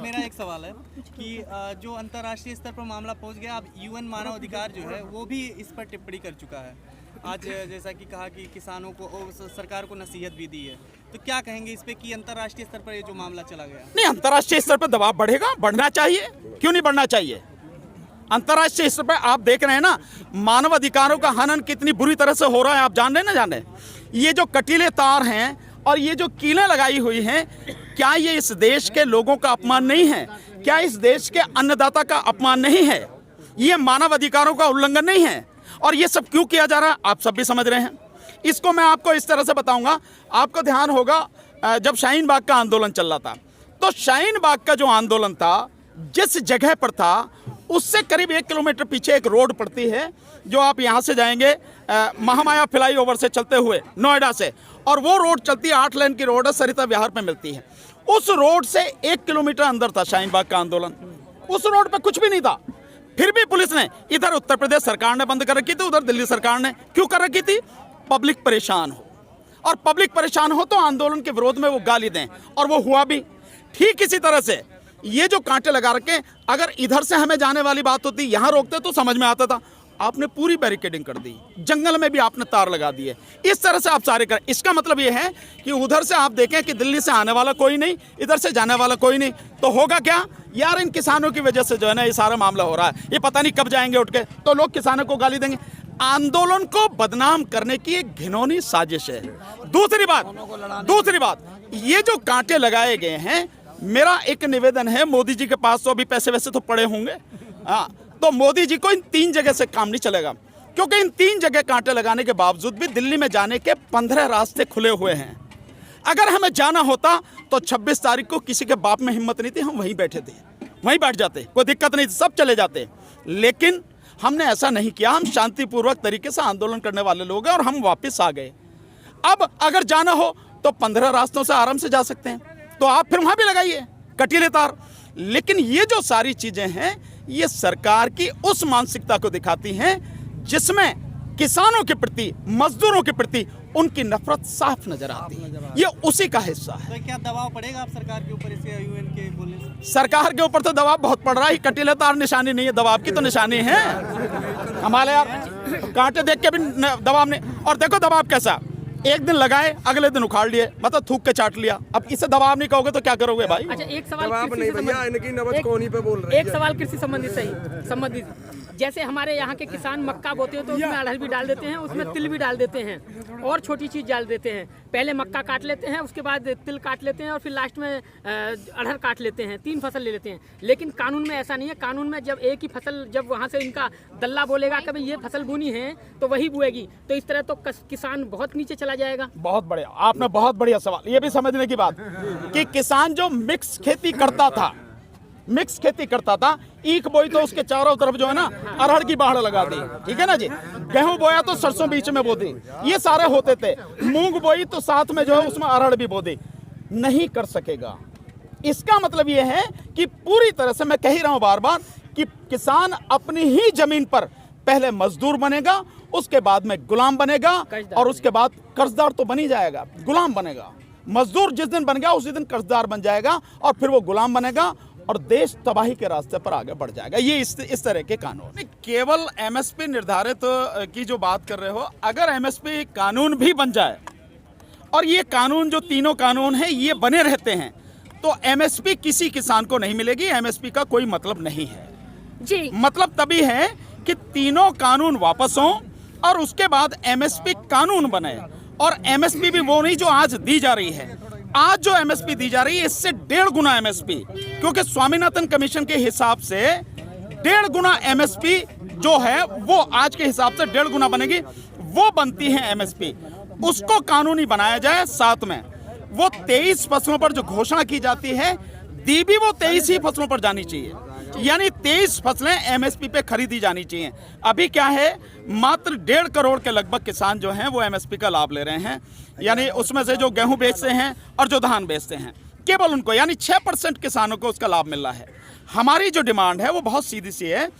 मेरा एक सवाल है कि जो अंतर्राष्ट्रीय स्तर पर मामला पहुंच गया, अब यूएन मानव अधिकार जो है वो भी इस पर टिप्पणी कर चुका है। आज जैसा कि कहा कि किसानों को और सरकार को नसीहत भी दी है, तो क्या कहेंगे इस पे कि अंतर्राष्ट्रीय स्तर पर ये जो मामला चला गया? नहीं, अंतर्राष्ट्रीय स्तर पर दबाव बढ़ेगा, बढ़ना चाहिए, क्यों नहीं बढ़ना चाहिए। अंतर्राष्ट्रीय स्तर पर आप देख रहे हैं ना, मानव अधिकारों का हनन कितनी बुरी तरह से हो रहा है, आप जान रहे ना जाने। ये जो कटीले तार हैं और ये जो कीलें लगाई हुई हैं, क्या ये इस देश के लोगों का अपमान नहीं है? क्या इस देश के अन्नदाता का अपमान नहीं है? ये मानव अधिकारों का उल्लंघन नहीं है? और ये सब क्यों किया जा रहा है, आप सब भी समझ रहे हैं। इसको मैं आपको इस तरह से बताऊंगा। आपको ध्यान होगा जब शाहीन बाग का आंदोलन चल रहा था, तो शाहीन बाग का जो आंदोलन था, जिस जगह पर था उससे करीब 1 किलोमीटर पीछे एक रोड पड़ती है, जो आप यहाँ से जाएंगे महामाया फ्लाईओवर से चलते हुए नोएडा से, और वो रोड चलती है 8 लेन की रोड है, सरिता विहार पे मिलती है। उस रोड से 1 किलोमीटर अंदर था शाहीन बाग का आंदोलन। उस रोड पे कुछ भी नहीं था, फिर भी पुलिस ने, इधर उत्तर प्रदेश सरकार ने बंद कर रखी थी, उधर दिल्ली सरकार ने क्यों कर रखी थी? पब्लिक परेशान हो, और पब्लिक परेशान हो तो आंदोलन के विरोध में वो गाली दें, और वो हुआ भी। ठीक इसी तरह से ये जो कांटे लगा रखे, अगर इधर से हमें जाने वाली बात होती, यहाँ रोकते तो समझ में आता था। आपने पूरी बैरिकेडिंग कर दी, जंगल में भी आपने तार लगा दिए, इस तरह से आप सारे कर। इसका मतलब ये है कि उधर से आप देखें कि दिल्ली से आने वाला कोई नहीं, इधर से जाने वाला कोई नहीं, तो होगा क्या यार, इन किसानों की वजह से जो है ना ये सारा मामला हो रहा है। ये पता नहीं कब जाएंगे उठ के, तो लोग किसानों को गाली देंगे। आंदोलन को बदनाम करने की एक घिनौनी साजिश है। दूसरी बात, ये जो कांटे लगाए गए हैं, मेरा एक निवेदन है, मोदी जी के पास तो अभी पैसे वैसे तो पड़े होंगे, हाँ, तो मोदी जी को इन 3 जगह से काम नहीं चलेगा, क्योंकि इन 3 जगह कांटे लगाने के बावजूद भी दिल्ली में जाने के 15 रास्ते खुले हुए हैं। अगर हमें जाना होता तो 26 तारीख को किसी के बाप में हिम्मत नहीं थी, हम वहीं बैठे थे, वहीं बैठ जाते, कोई दिक्कत नहीं थी, सब चले जाते। लेकिन हमने ऐसा नहीं किया, हम शांतिपूर्वक तरीके से आंदोलन करने वाले लोग हैं और हम वापस आ गए। अब अगर जाना हो तो 15 रास्तों से आराम से जा सकते हैं, तो आप फिर वहां भी लगाइए कटीले तार। लेकिन ये जो सारी चीजें हैं, ये सरकार की उस मानसिकता को दिखाती हैं जिसमें किसानों के प्रति, मजदूरों के प्रति उनकी नफरत साफ नजर आती है। ये उसी का हिस्सा है। तो क्या दबाव पड़ेगा आप सरकार के ऊपर इसके यूएन के बोलने से? सरकार के ऊपर तो दबाव बहुत पड़ रहा है। कटीले तार निशानी नहीं है, दबाव की तो निशानी है। हमारे यार कांटे देख के भी दबाव नहीं। और देखो दबाव कैसा, एक दिन लगाए, अगले दिन उखाड़ लिए, मतलब थूक के चाट लिया। अब इसे दबाव नहीं कहोगे तो क्या करोगे भाई? अच्छा, एक सवाल नहीं भैया, इनकी नबज कोनी पे बोल रहे हैं। एक सवाल कृषि संबंधित जैसे हमारे यहाँ के किसान मक्का बोते हैं तो उसमें अड़हर भी डाल देते हैं, उसमें तिल भी डाल देते हैं, और छोटी चीज डाल देते हैं। पहले मक्का काट लेते हैं, उसके बाद तिल काट लेते हैं, और फिर लास्ट में अड़हर काट लेते हैं। 3 फसल ले लेते हैं। लेकिन कानून में ऐसा नहीं है। कानून में जब एक ही फसल, जब वहाँ से इनका दल्ला बोलेगा कि भाई ये फसल बुनी है तो वही बुएगी, तो इस तरह तो किसान बहुत नीचे चला जाएगा। बहुत बढ़िया, आपने बहुत बढ़िया सवाल। ये भी समझने की बात कि किसान जो मिक्स खेती करता था, ईख बोई तो उसके चारों तरफ जो है ना अरहर की बाढ़ लगा दी, ठीक है ना जी। गेहूं बोया तो सरसों बीच में बो दी, ये सारे होते थे। मूंग बोई तो साथ में जो है उसमें अरहर भी बो दी। नहीं कर सकेगा। इसका मतलब ये है कि पूरी तरह से, मैं कह ही रहा हूं बार बार, कि किसान अपनी ही जमीन पर पहले मजदूर बनेगा, उसके बाद में गुलाम बनेगा, और उसके बाद कर्जदार तो बन ही जाएगा, गुलाम बनेगा। मजदूर जिस दिन बन गया उसी दिन कर्जदार बन जाएगा, और फिर वो गुलाम बनेगा और देश तबाही के रास्ते पर आगे बढ़ जाएगा। ये इस तरह के कानून। केवल एमएसपी निर्धारित की जो बात कर रहे हो, अगर एमएसपी कानून भी बन जाए, और ये कानून जो तीनों कानून हैं ये बने रहते हैं, तो एमएसपी किसी किसान को नहीं मिलेगी। एमएसपी का कोई मतलब नहीं है जी। मतलब तभी है कि तीनों कानून वापस हों और उसके बाद एमएसपी कानून बने। और एमएसपी भी वो नहीं जो आज दी जा रही है। आज जो एमएसपी दी जा रही है इससे 1.5 गुना एमएसपी, क्योंकि स्वामीनाथन कमीशन के हिसाब से 1.5 गुना एमएसपी जो है वो आज के हिसाब से 1.5 गुना बनेगी, वो बनती है एमएसपी। उसको कानूनी बनाया जाए। साथ में वो 23 फसलों पर जो घोषणा की जाती है, दी भी वो 23 ही फसलों पर जानी चाहिए, यानी 23 फसलें एमएसपी पे खरीदी जानी चाहिए। अभी क्या है, मात्र 1.5 करोड़ के लगभग किसान जो हैं वो एमएसपी का लाभ ले रहे हैं, यानी उसमें से जो गेहूं बेचते हैं और जो धान बेचते हैं, केवल उनको, यानी 6% किसानों को उसका लाभ मिल रहा है। हमारी जो डिमांड है वो बहुत सीधी सी है,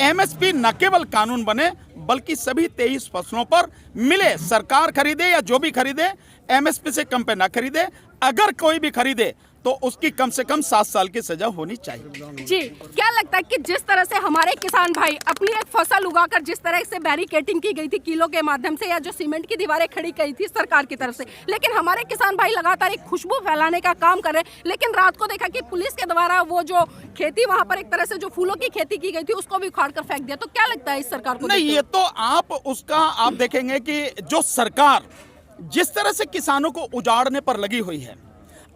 एमएसपी न केवल कानून बने बल्कि सभी 23 फसलों पर मिले। सरकार खरीदे या जो भी खरीदे, एमएसपी से कम पे ना खरीदे। अगर कोई भी खरीदे तो उसकी कम से कम 7 साल की सजा होनी चाहिए। जी, क्या लगता है कि जिस तरह से हमारे किसान भाई अपनी एक फसल उगाकर जिस तरह से बैरिकेडिंग की गई थी कीलों के माध्यम से, या जो सीमेंट की दीवारें खड़ी की थी सरकार की तरफ से, लेकिन हमारे किसान भाई लगातार एक खुशबू फैलाने का काम कर रहे हैं, लेकिन रात को देखा कि पुलिस के द्वारा वो जो खेती वहां पर एक तरह से जो फूलों की खेती की गई थी उसको भी उखाड़ कर फेंक दिया। तो क्या लगता है इस सरकार को? नहीं, ये तो आप देखेंगे कि जो सरकार जिस तरह से किसानों को उजाड़ने पर लगी हुई है,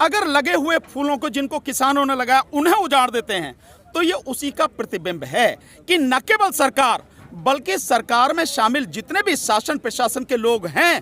अगर लगे हुए फूलों को जिनको किसानों ने लगाया उन्हें उजाड़ देते हैं, तो ये उसी का प्रतिबिंब है कि न केवल सरकार बल्कि सरकार में शामिल जितने भी शासन प्रशासन के लोग हैं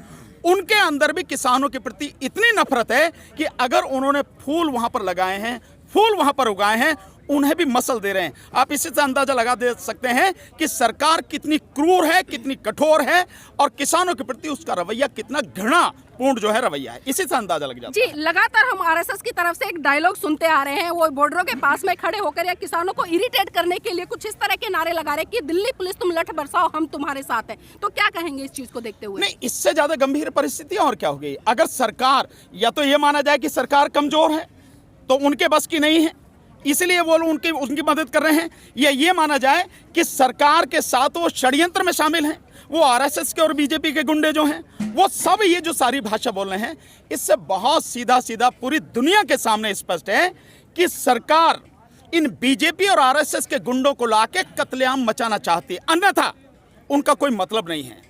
उनके अंदर भी किसानों के प्रति इतनी नफरत है कि अगर उन्होंने फूल वहां पर लगाए हैं, फूल वहां पर उगाए हैं, उन्हें भी मसल दे रहे हैं। आप इसी से अंदाजा लगा दे सकते हैं कि सरकार कितनी क्रूर है, कितनी कठोर है और किसानों के प्रति उसका रवैया कितना घृणापूर्ण जो है रवैया है। इसी से अंदाजा लग जाता है। जी, लगातार हम आरएसएस की तरफ से एक डायलॉग सुनते आ रहे हैं, वो बॉर्डरों के पास में खड़े होकर या किसानों को इरिटेट करने के लिए कुछ इस तरह के नारे लगा रहे हैं कि दिल्ली पुलिस तुम लठ बरसाओ, हम तुम्हारे साथ हैं। तो क्या कहेंगे इस चीज को देखते हुए? नहीं, इससे ज्यादा गंभीर परिस्थिति और क्या हो गई? अगर सरकार, या तो ये माना जाए कि सरकार कमजोर है तो उनके बस की नहीं है इसलिए वो उनकी मदद कर रहे हैं, या ये माना जाए कि सरकार के साथ वो षड्यंत्र में शामिल हैं, वो आरएसएस के और बीजेपी के गुंडे जो हैं वो सब ये जो सारी भाषा बोल रहे हैं, इससे बहुत सीधा पूरी दुनिया के सामने स्पष्ट है कि सरकार इन बीजेपी और आरएसएस के गुंडों को लाके कत्लेआम मचाना चाहती है, अन्यथा उनका कोई मतलब नहीं है।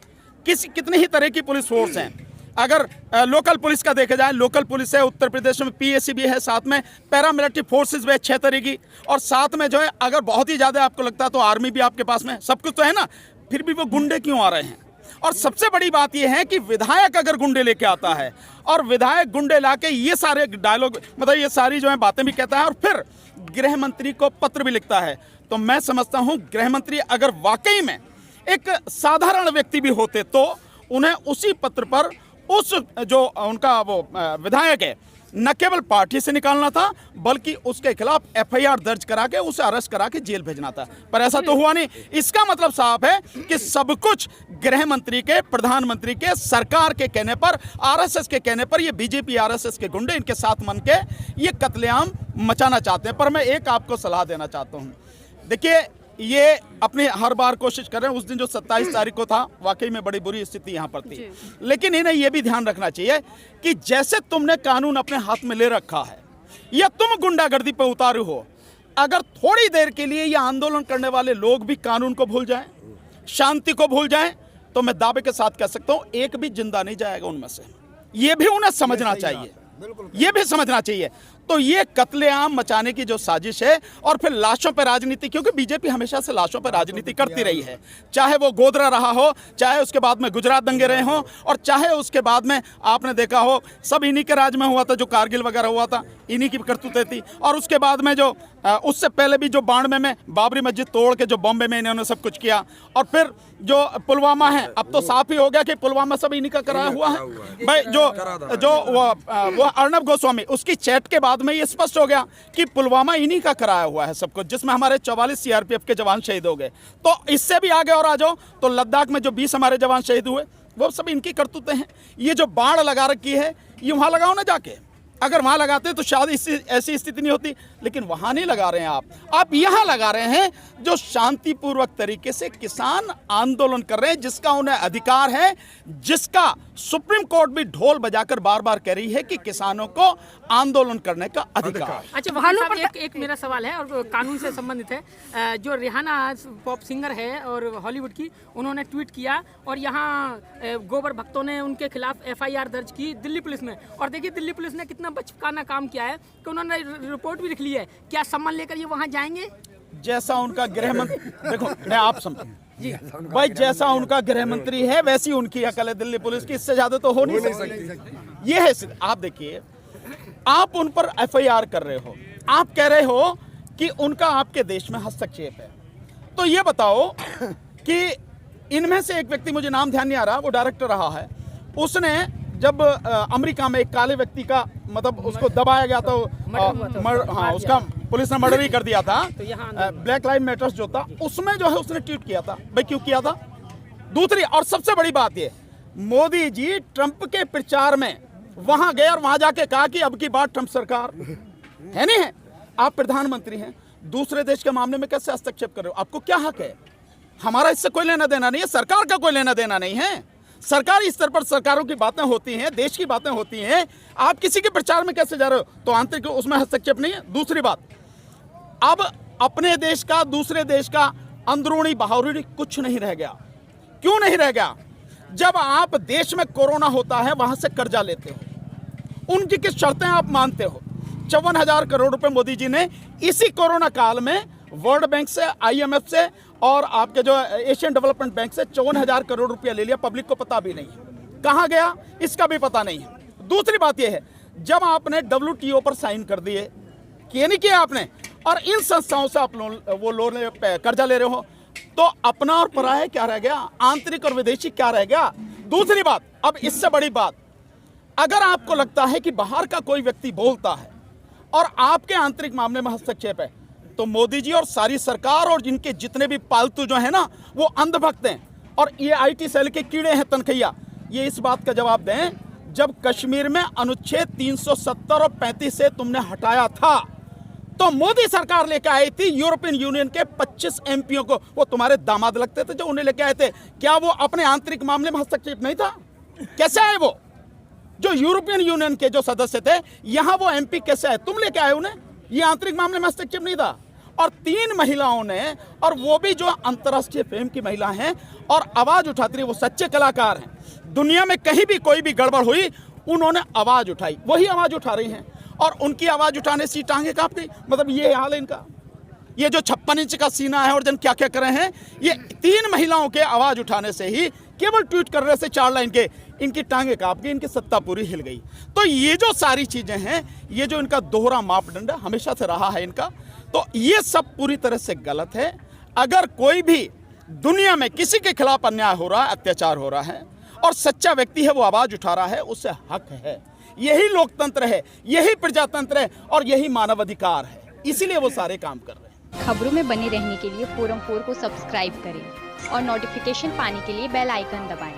कितनी ही तरह की पुलिस फोर्स हैं। अगर लोकल पुलिस का देखा जाए, लोकल पुलिस है उत्तर प्रदेश में, पीएसी भी है, साथ में पैरामिलिट्री फोर्सेस भी है 6 तरह की, और साथ में जो है अगर बहुत ही ज़्यादा आपको लगता है तो आर्मी भी आपके पास में, सब कुछ तो है ना, फिर भी वो गुंडे क्यों आ रहे हैं? और सबसे बड़ी बात यह है कि विधायक अगर गुंडे लेके आता है और विधायक गुंडे लाके ये सारे डायलॉग, मतलब ये सारी जो है बातें भी कहता है और फिर गृह मंत्री को पत्र भी लिखता है, तो मैं समझता हूँ गृह मंत्री अगर वाकई में एक साधारण व्यक्ति भी होते तो उन्हें उसी पत्र पर उस जो उनका वो विधायक है न केवल पार्टी से निकालना था बल्कि उसके खिलाफ एफआईआर दर्ज करा के उसे अरेस्ट करा के जेल भेजना था, पर ऐसा तो हुआ नहीं। इसका मतलब साफ है कि सब कुछ गृह मंत्री के, प्रधानमंत्री के, सरकार के कहने पर, आरएसएस के कहने पर ये बीजेपी आरएसएस के गुंडे इनके साथ मन के ये कत्लेआम मचाना चाहते हैं। पर मैं एक आपको सलाह देना चाहता हूँ, देखिए ये अपनी हर बार कोशिश कर रहे हैं। उस दिन जो 27 तारीख को था वाकई में बड़ी बुरी स्थिति यहाँ पर थी, लेकिन इन्हें यह भी ध्यान रखना चाहिए कि जैसे तुमने कानून अपने हाथ में ले रखा है या तुम गुंडागर्दी पर उतारू हो, अगर थोड़ी देर के लिए ये आंदोलन करने वाले लोग भी कानून को भूल जाएं, शांति को भूल जाएं, तो मैं दावे के साथ कह सकता हूँ एक भी जिंदा नहीं जाएगा उनमें से। ये भी उन्हें समझना चाहिए, ये भी समझना चाहिए। तो ये कत्लेआम मचाने की जो साजिश है और फिर लाशों पर राजनीति, क्योंकि बीजेपी हमेशा से लाशों पर राजनीति करती रही है, चाहे वो गोधरा रहा हो, चाहे उसके बाद में गुजरात दंगे रहे हो, और चाहे उसके बाद में आपने देखा हो सब इन्हीं के राज में हुआ था, जो कारगिल वगैरह हुआ था इन्हीं की करतूतें थी, और उसके बाद में जो उससे पहले भी जो 92 में बाबरी मस्जिद तोड़ के जो बॉम्बे में इन्होंने सब कुछ किया, और फिर जो पुलवामा है, अब तो साफ ही हो गया कि पुलवामा सब इन्हीं का कराया हुआ है भाई। जो वो अर्नब गोस्वामी, उसकी चैट के बाद में ये स्पष्ट हो गया कि पुलवामा इन्हीं का कराया हुआ है सब कुछ, जिसमें हमारे 44 सीआरपीएफ के जवान शहीद हो गए। तो इससे भी आगे और आ जाओ तो लद्दाख में जो 20 हमारे जवान शहीद हुए वो सब इनकी करतूतें हैं। ये जो बाढ़ लगा रखी है ये वहां लगाओ ना जाके, अगर वहां लगाते तो शायद ऐसी स्थिति नहीं होती, लेकिन वहां नहीं लगा रहे हैं आप यहां लगा रहे हैं जो शांतिपूर्वक तरीके से किसान आंदोलन कर रहे हैं, जिसका उन्हें अधिकार है, जिसका सुप्रीम कोर्ट भी ढोल बजाकर बार बार कह रही है कि किसानों को आंदोलन करने का अधिकार। अच्छा वहां पर एक मेरा सवाल है और कानून से संबंधित है। जो रिहाना पॉप सिंगर है और हॉलीवुड की, उन्होंने ट्वीट किया और यहाँ गोबर भक्तों ने उनके खिलाफ एफआईआर दर्ज की दिल्ली पुलिस में, और देखिए दिल्ली पुलिस ने कितना बचकाना काम किया है कि उन्होंने रिपोर्ट भी लिख ली है। क्या सम्मान लेकर ये वहाँ जाएंगे? जैसा उनका गृह मंत्री, देखो मैं आप समझ भाई, जैसा उनका गृह मंत्री है वैसी उनकी अकल है दिल्ली पुलिस की, इससे ज्यादा तो हो नहीं सकती। ये है, आप देखिए आप उन पर एफआईआर कर रहे हो, आप कह रहे हो कि उनका आपके देश में हस्तक्षेप है, तो ये बताओ कि इनमें से एक व्यक्ति, मुझे नाम ध्यान नहीं आ रहा, वो डायरेक्टर रहा है, उसने जब अमेरिका में एक काले व्यक्ति का मतलब उसको दबाया गया था, हाँ उसका पुलिस ने मर्डर ही कर दिया था, ब्लैक लाइव मैटर्स जो था उसमें जो है उसने ट्वीट किया था। भाई क्यों किया था? दूसरी और सबसे बड़ी बात ये, मोदी जी ट्रंप के प्रचार में वहां गए और वहां जाके कहा कि अब की बार ट्रंप सरकार है नहीं है? आप प्रधानमंत्री हैं, दूसरे देश के मामले में कैसे हस्तक्षेप कर रहे हो? आपको क्या हक है? हमारा इससे कोई लेना देना नहीं है, सरकार का कोई लेना देना नहीं है। सरकारी स्तर पर सरकारों की बातें होती हैं, देश की बातें होती हैं। आप किसी के प्रचार में कैसे जा रहे हो? तो आंतरिक उसमें हस्तक्षेप नहीं है। दूसरी बात, अब अपने देश का दूसरे देश का अंदरूनी बाहरी कुछ नहीं रह गया। क्यों नहीं रह गया? जब आप देश में कोरोना होता है वहां से कर्जा लेते हो, उनकी किस शर्तें आप मानते हो? 54,000 करोड़ रुपए मोदी जी ने इसी कोरोना काल में वर्ल्ड बैंक से, IMF से और आपके जो एशियन डेवलपमेंट बैंक से 54,000 करोड़ रुपया ले लिया। पब्लिक को पता भी नहीं है कहाँ गया, इसका भी पता नहीं है। दूसरी बात यह है, जब आपने WTO पर साइन कर दिए, किए नहीं किया आपने, और इन संस्थाओं से आप लोन कर्जा ले रहे हो, तो अपना और पराया क्या रह गया? आंतरिक और विदेशी क्या रह गया? दूसरी बात, अब इससे बड़ी बात, अगर आपको लगता है कि बाहर का कोई व्यक्ति बोलता है और आपके आंतरिक मामले में हस्तक्षेप है, तो मोदी जी और सारी सरकार और जिनके जितने भी पालतू जो है ना, वो अंधभक्त हैं और ये IT सेल के कीड़े हैं, तनखैया। ये इस बात का जवाब दें, जब कश्मीर में अनुच्छेद 370 और 35 से तुमने हटाया था, तो मोदी सरकार लेकर आई थी यूरोपियन यूनियन के 25 MPओं को। वो तुम्हारे दामाद लगते थे जो उन्हें लेके आए थे। क्या वो अपने आंतरिक मामले में हस्तक्षेप नहीं था? कैसे आए वो? जो यूरोपियन यूनियन के जो सदस्य थे, यहां वो MP कैसे आए? तुम लेके आए उन्हें? ये आंतरिक मामले में हस्तक्षेप नहीं था। और 3 महिलाओं ने, और वो भी जो अंतर्राष्ट्रीय फेम की महिला हैं और आवाज उठाती रही, वो सच्चे कलाकार हैं। दुनिया में कहीं भी कोई भी गड़बड़ हुई, उन्होंने आवाज उठाई, वही आवाज उठा रही हैं। और उनकी आवाज उठाने से टांगे कांप गई। मतलब ये हाल है इनका। ये जो 56 इंच का सीना है और जन क्या क्या कर रहे हैं, ये 3 महिलाओं के आवाज उठाने से ही, केवल ट्वीट करने से 4 लाइन के, इनकी टांगे कांप गई, इनकी सत्ता पूरी हिल गई। तो ये जो सारी चीजें हैं, ये जो इनका दोहरा मापदंड हमेशा से रहा है इनका, तो ये सब पूरी तरह से गलत है। अगर कोई भी दुनिया में किसी के खिलाफ अन्याय हो रहा है, अत्याचार हो रहा है और सच्चा व्यक्ति है, वो आवाज उठा रहा है, उससे हक है। यही लोकतंत्र है, यही प्रजातंत्र है और यही मानवाधिकार है। इसीलिए वो सारे काम कर रहे हैं। खबरों में बने रहने के लिए फोरम 4 को सब्सक्राइब करें और नोटिफिकेशन पाने के लिए बेल आइकन दबाएं।